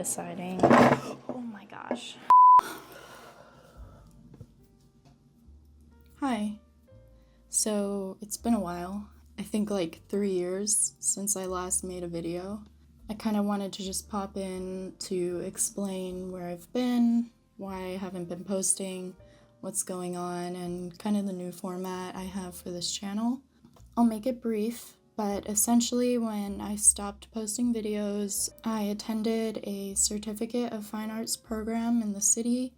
deciding. Oh my gosh. Hi. So it's been a while. I think like 3 years since I last made a video. I kind of wanted to just pop in to explain where I've been, why I haven't been posting, what's going on, and kind of the new format I have for this channel. I'll make it brief, but essentially when I stopped posting videos, I attended a Certificate of Fine Arts program in the city,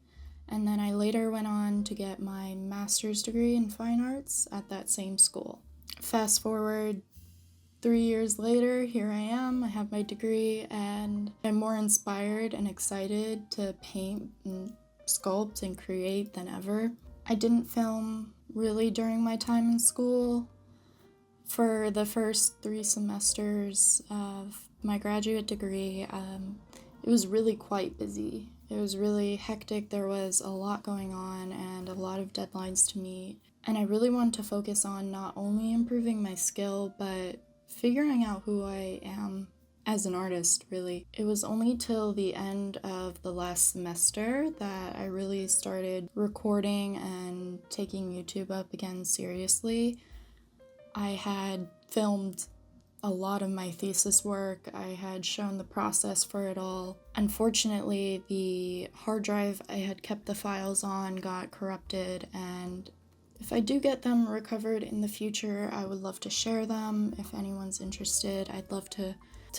and then I later went on to get my master's degree in fine arts at that same school. Fast forward 3 years later, here I am, I have my degree, and I'm more inspired and excited to paint and sculpt and create than ever. I didn't film really during my time in school. For the first 3 semesters of my graduate degree, it was really quite busy. It was really hectic. There was a lot going on and a lot of deadlines to meet. And I really wanted to focus on not only improving my skill, but figuring out who I am as an artist, really. It was only till the end of the last semester that I really started recording and taking YouTube up again seriously. I had filmed a lot of my thesis work. I had shown the process for it all. Unfortunately, the hard drive I had kept the files on got corrupted, and if I do get them recovered in the future, I would love to share them. If anyone's interested, I'd love to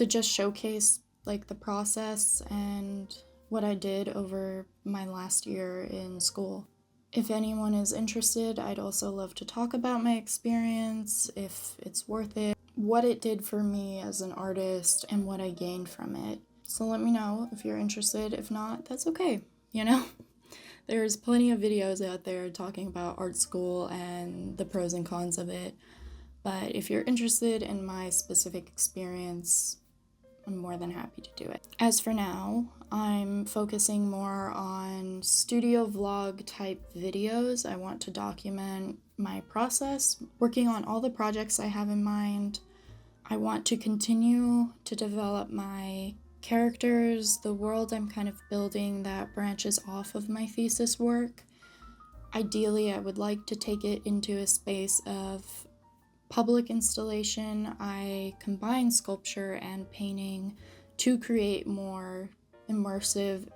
just showcase like the process and what I did over my last year in school. If anyone is interested, I'd also love to talk about my experience, if it's worth it, what it did for me as an artist, and what I gained from it. So let me know if you're interested. If not, that's okay, you know? There's plenty of videos out there talking about art school and the pros and cons of it. But if you're interested in my specific experience, I'm more than happy to do it. As for now, I'm focusing more on studio vlog type videos. I want to document my process, working on all the projects I have in mind. I want to continue to develop my characters, the world I'm kind of building that branches off of my thesis work. Ideally, I would like to take it into a space of public installation. I combine sculpture and painting to create more immersive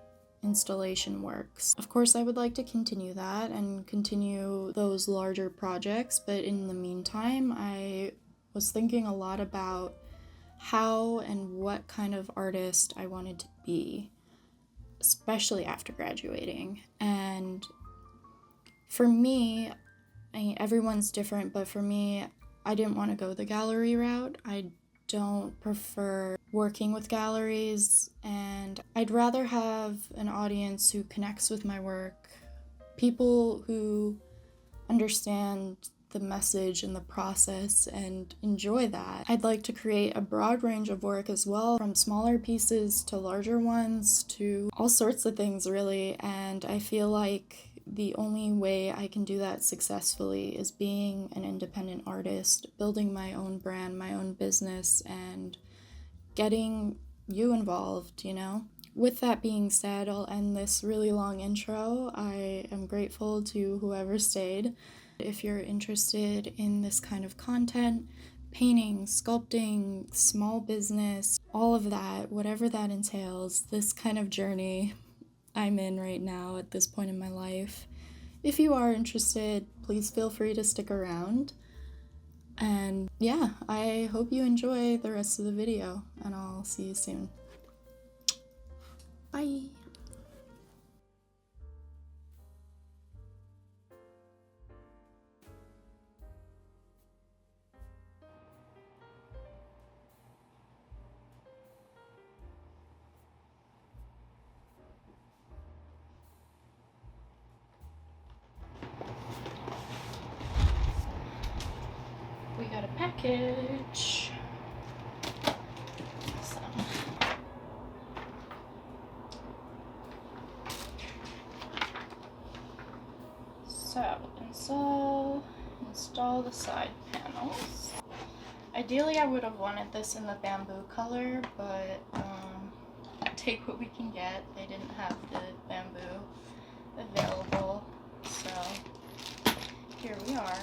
installation works. Of course, I would like to continue that and continue those larger projects, but in the meantime, I was thinking a lot about how and what kind of artist I wanted to be, especially after graduating. And for me, everyone's different, but for me, I didn't want to go the gallery route. I don't prefer working with galleries, and I'd rather have an audience who connects with my work, people who understand the message and the process and enjoy that. I'd like to create a broad range of work as well, from smaller pieces to larger ones to all sorts of things, really, and I feel like the only way I can do that successfully is being an independent artist, building my own brand, my own business, and getting you involved, you know? With that being said, I'll end this really long intro. I am grateful to whoever stayed. If you're interested in this kind of content, painting, sculpting, small business, all of that, whatever that entails, this kind of journey I'm in right now at this point in my life. If you are interested, please feel free to stick around. And yeah, I hope you enjoy the rest of the video, and I'll see you soon. Bye! We got a package. So install the side panels. Ideally, I would have wanted this in the bamboo color, but take what we can get. They didn't have the bamboo available, so here we are.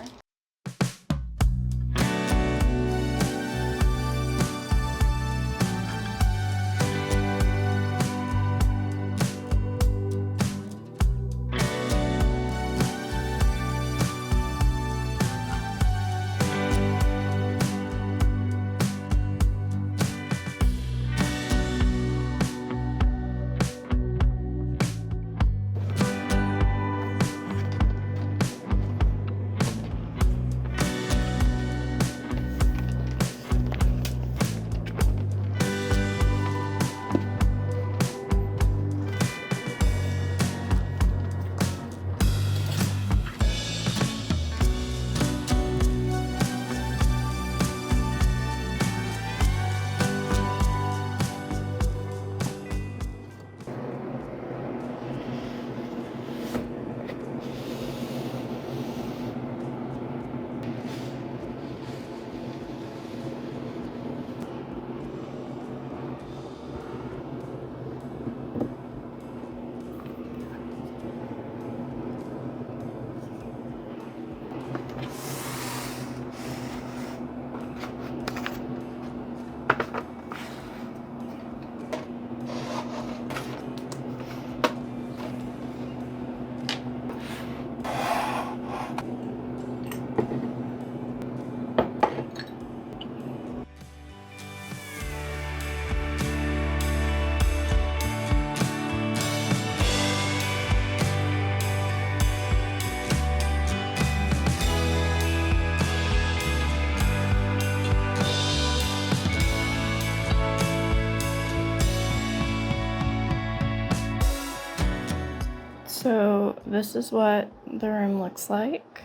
So this is what the room looks like.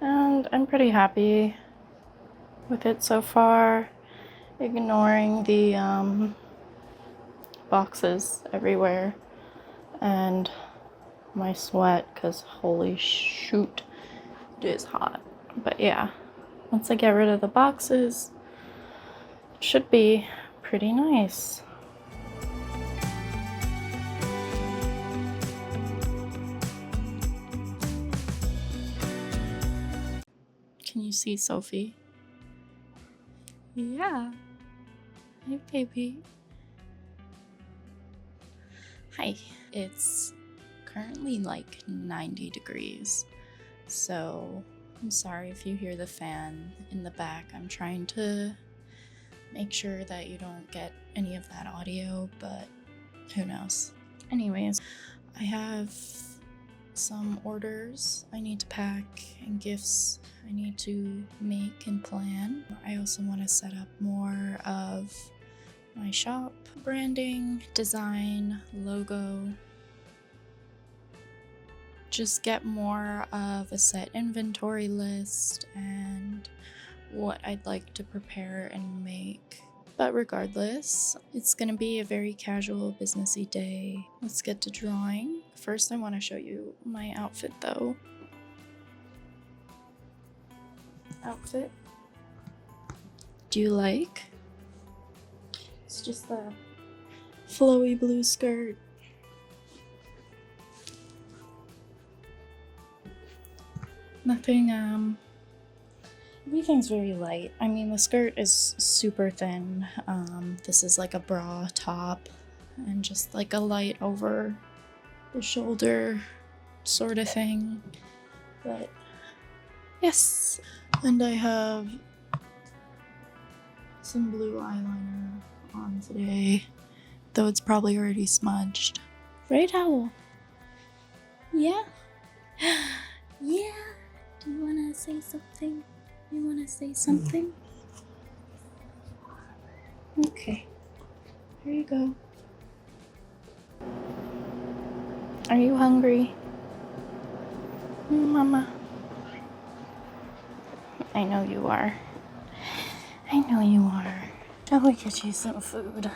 And I'm pretty happy with it so far, ignoring the boxes everywhere and my sweat, because holy shoot, it is hot. But yeah, once I get rid of the boxes, it should be pretty nice. Can you see Sophie? Yeah. Hey, baby. Hi. It's currently like 90 degrees, so I'm sorry if you hear the fan in the back. I'm trying to make sure that you don't get any of that audio, but who knows. Anyways, I have some orders I need to pack and gifts I need to make and plan. I also want to set up more of my shop, branding, design, logo, just get more of a set inventory list and what I'd like to prepare and make. But regardless, it's gonna be a very casual, businessy day. Let's get to drawing. First, I want to show you my outfit though. Outfit. Do you like? It's just the flowy blue skirt. Nothing, everything's very light. I mean, the skirt is super thin. This is like a bra top and just like a light over the shoulder sort of thing. But yes. And I have some blue eyeliner on today, though it's probably already smudged. Right, Owl? Yeah? Yeah? Do you want to say something? You want to say something? Okay. Here you go. Are you hungry? Mama? I know you are. I know you are. Shall we get you some food?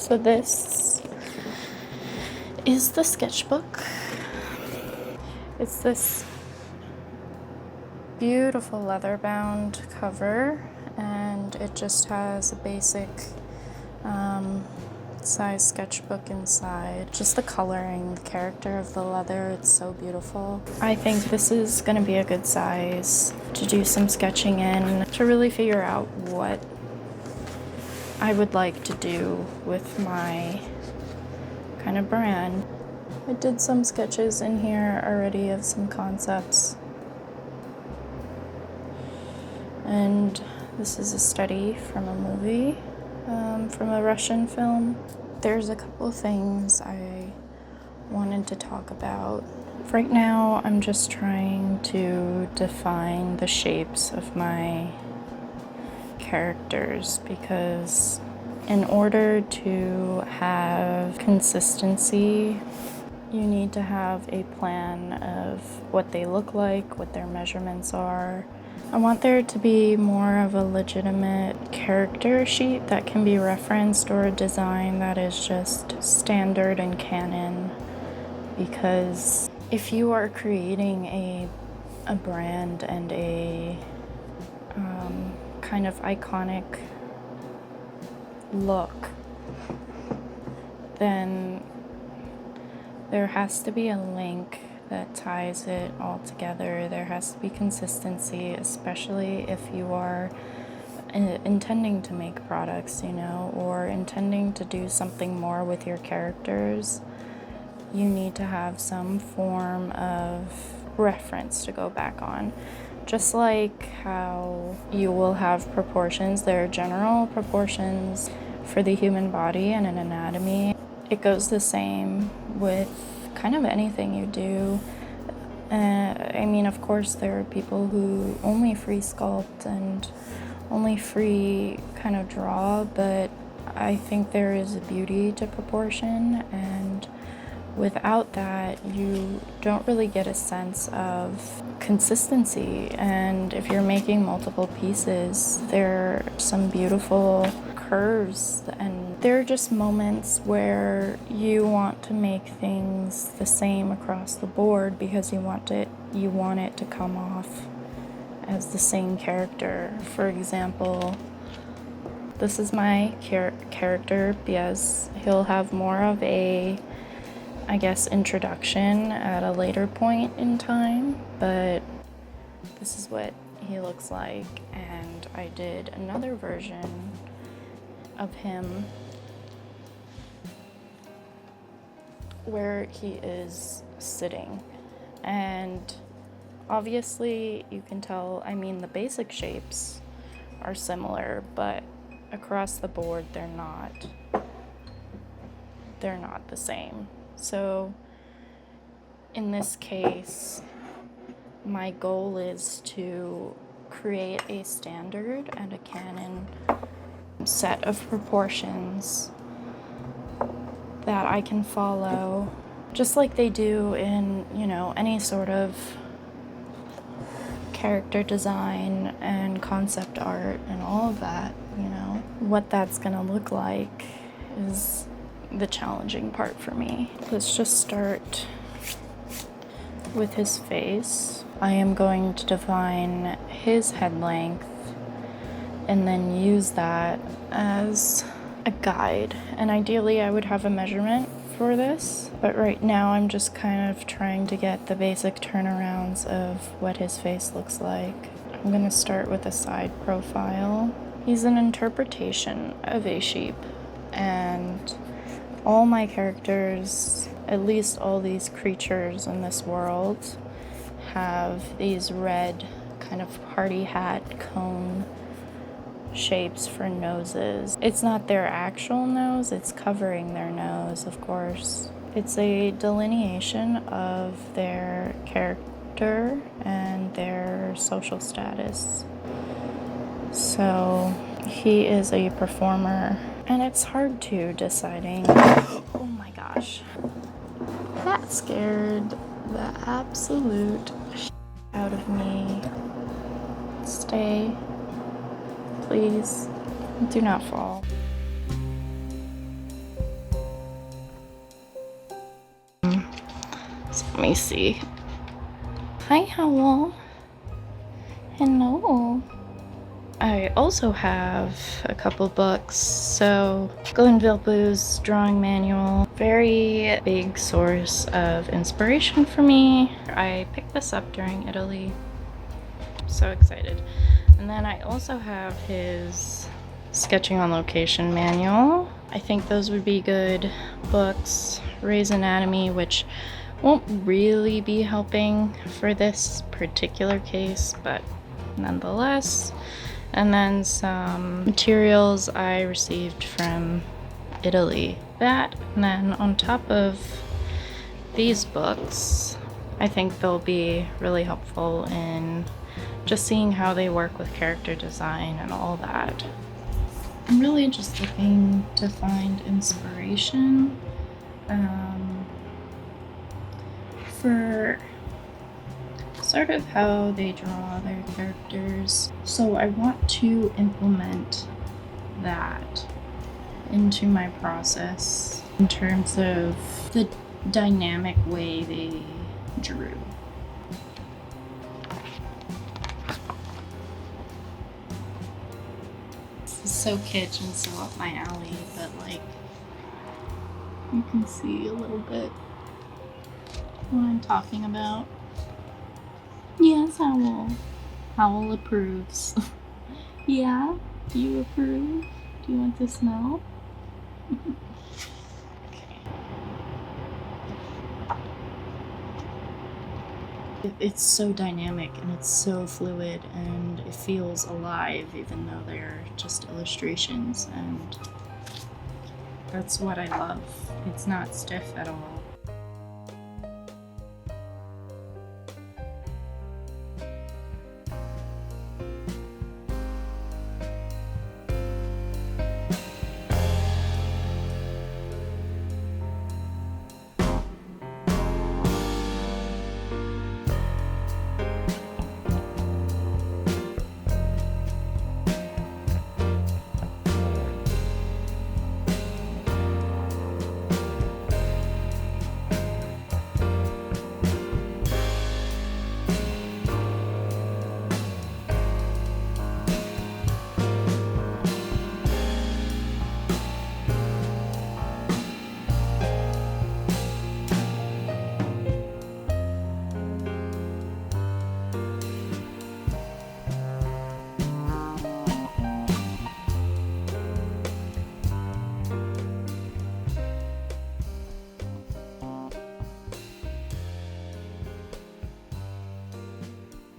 So this is the sketchbook. It's this beautiful leather-bound cover, and it just has a basic size sketchbook inside. Just the coloring, the character of the leather, it's so beautiful. I think this is going to be a good size to do some sketching in, to really figure out what I would like to do with my kind of brand. I did some sketches in here already of some concepts. And this is a study from a movie, from a Russian film. There's a couple of things I wanted to talk about. Right now, I'm just trying to define the shapes of my characters, because in order to have consistency, you need to have a plan of what they look like, what their measurements are. I want there to be more of a legitimate character sheet that can be referenced, or a design that is just standard and canon. Because if you are creating a brand and a kind of iconic look, then there has to be a link that ties it all together. There has to be consistency, especially if you are intending to make products, you know, or intending to do something more with your characters. You need to have some form of reference to go back on. Just like how you will have proportions, there are general proportions for the human body and an anatomy. It goes the same with kind of anything you do. I mean, of course, there are people who only free sculpt and only free kind of draw, but I think there is a beauty to proportion, and without that, you don't really get a sense of consistency. And if you're making multiple pieces, there are some beautiful curves, and there are just moments where you want to make things the same across the board because you want it to come off as the same character. For example, this is my character because he'll have more of a, I guess, introduction at a later point in time, but this is what he looks like. And I did another version of him where he is sitting, and obviously you can tell, I mean, the basic shapes are similar, but across the board they're not the same. So in this case, my goal is to create a standard and a canon set of proportions that I can follow, just like they do in, you know, any sort of character design and concept art and all of that. You know, what that's gonna look like is the challenging part for me. Let's just start with his face. I am going to define his head length and then use that as a guide. And ideally I would have a measurement for this, but right now I'm just kind of trying to get the basic turnarounds of what his face looks like. I'm gonna start with a side profile. He's an interpretation of a sheep, and all my characters, at least all these creatures in this world, have these red kind of party hat cone shapes for noses. It's not their actual nose, it's covering their nose, of course. It's a delineation of their character and their social status. So he is a performer, and it's hard to deciding. Oh my gosh. That scared the absolute out of me. Stay. Please, do not fall. Let me see. Hi, Howl. Hello. I also have a couple books. So, Glenville Blues Drawing Manual, very big source of inspiration for me. I picked this up during Italy. So excited. And then I also have his Sketching on Location manual. I think those would be good books. Ray's Anatomy, which won't really be helping for this particular case, but nonetheless. And then some materials I received from Italy. That, and then on top of these books, I think they'll be really helpful in just seeing how they work with character design and all that. I'm really just looking to find inspiration for sort of how they draw their characters. So I want to implement that into my process in terms of the dynamic way they drew. This is so kitsch and so up my alley, but like, you can see a little bit what I'm talking about. Yes, Howl. Howl approves. Yeah? Do you approve? Do you want to smell? It's so dynamic and it's so fluid and it feels alive even though they're just illustrations, and that's what I love. It's not stiff at all.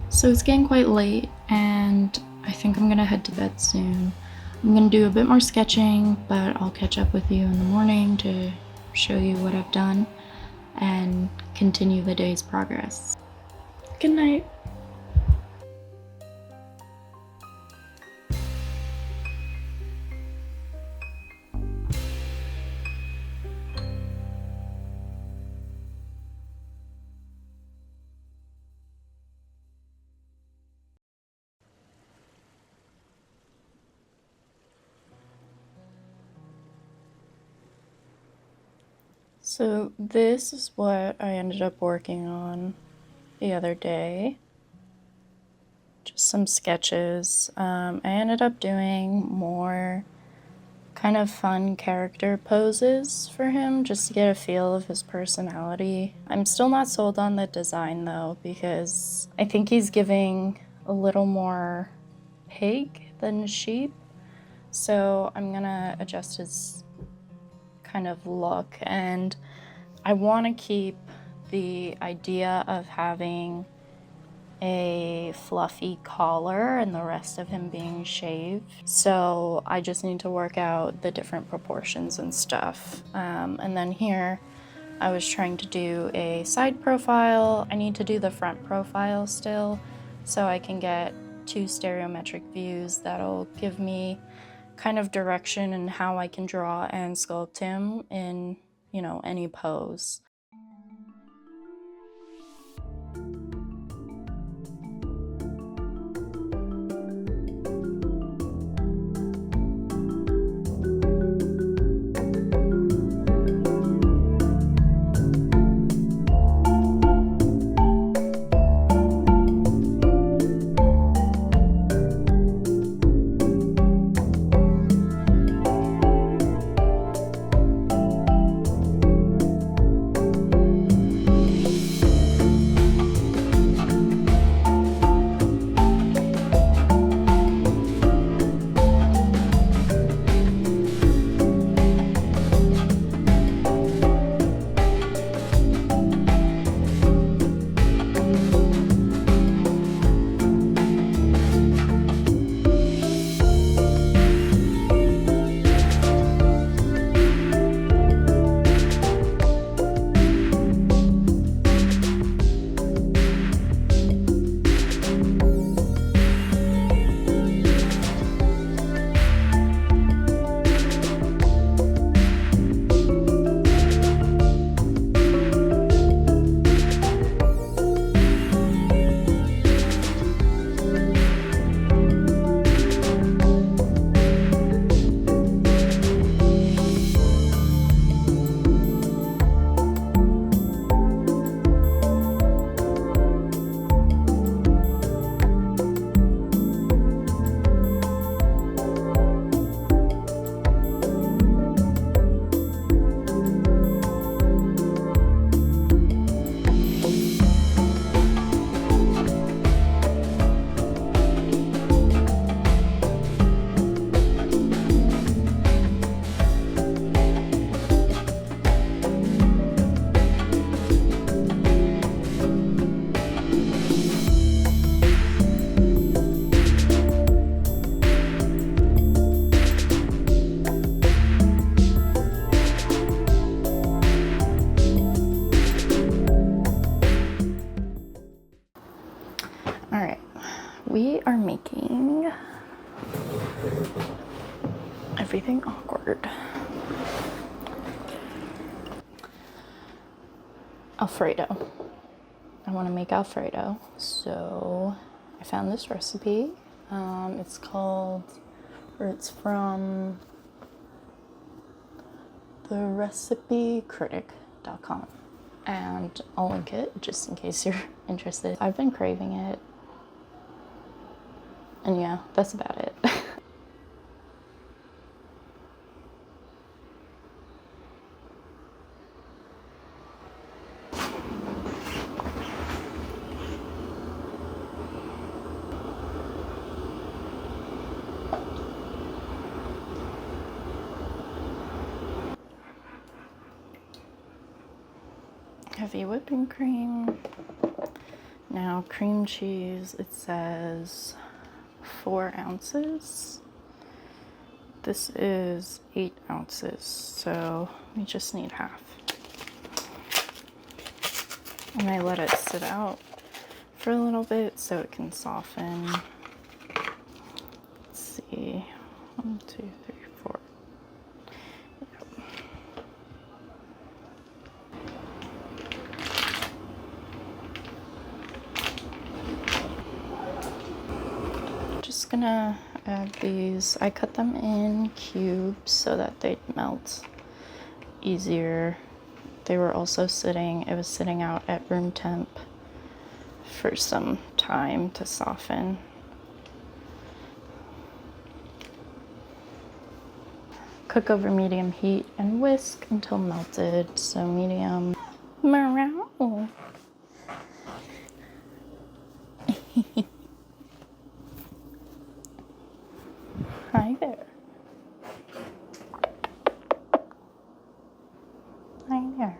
So it's getting quite late and I think I'm gonna head to bed soon. I'm gonna do a bit more sketching, but I'll catch up with you in the morning to show you what I've done and continue the day's progress. Good night. So this is what I ended up working on the other day. Just some sketches. I ended up doing more kind of fun character poses for him just to get a feel of his personality. I'm still not sold on the design though, because I think he's giving a little more pig than sheep. So I'm gonna adjust his kind of look, and I want to keep the idea of having a fluffy collar and the rest of him being shaved. So I just need to work out the different proportions and stuff. And then here I was trying to do a side profile. I need to do the front profile still so I can get 2 stereometric views that'll give me kind of direction in how I can draw and sculpt him in, you know, any pose. everything awkward. Alfredo. I want to make Alfredo, so I found this recipe. It's from therecipecritic.com, and I'll link it just in case you're interested. I've been craving it, and yeah, that's about it. Heavy whipping cream. Now cream cheese, it says 4 ounces. This is 8 ounces, so we just need half. And I let it sit out for a little bit so it can soften. Let's see, 1, 2, 3, 4. Yep. Just gonna add these. I cut them in cubes so that they'd melt easier. They were also it was sitting out at room temp for some time to soften. Cook over medium heat and whisk until melted, so medium. Meow. Hi there. Hi there.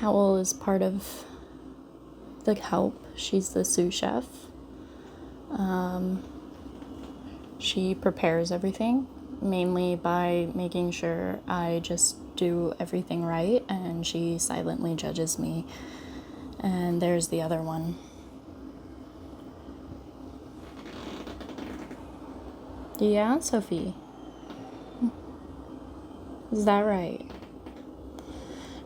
Howell is part of the help. She's the sous chef. She prepares everything, mainly by making sure I just do everything right, and she silently judges me. And there's the other one. Yeah, Sophie? Is that right?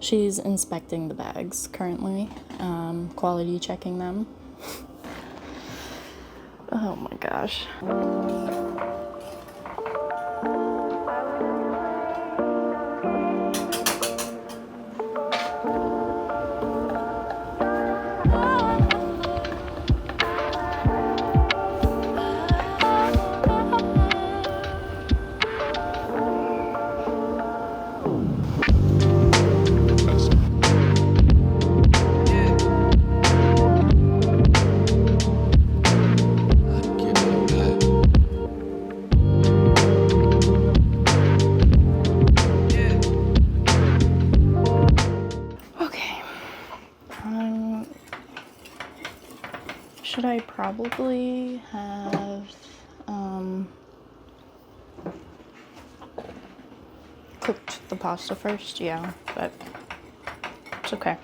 She's inspecting the bags currently, quality checking them. Oh my gosh. Should I probably have cooked the pasta first? Yeah, but it's okay.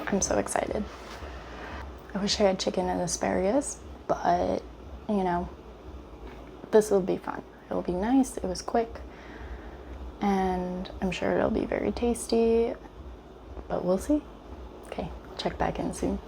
I'm so excited. I wish I had chicken and asparagus, but you know, this will be fun. It'll be nice. It was quick, and I'm sure it'll be very tasty, but we'll see. Okay, check back in soon.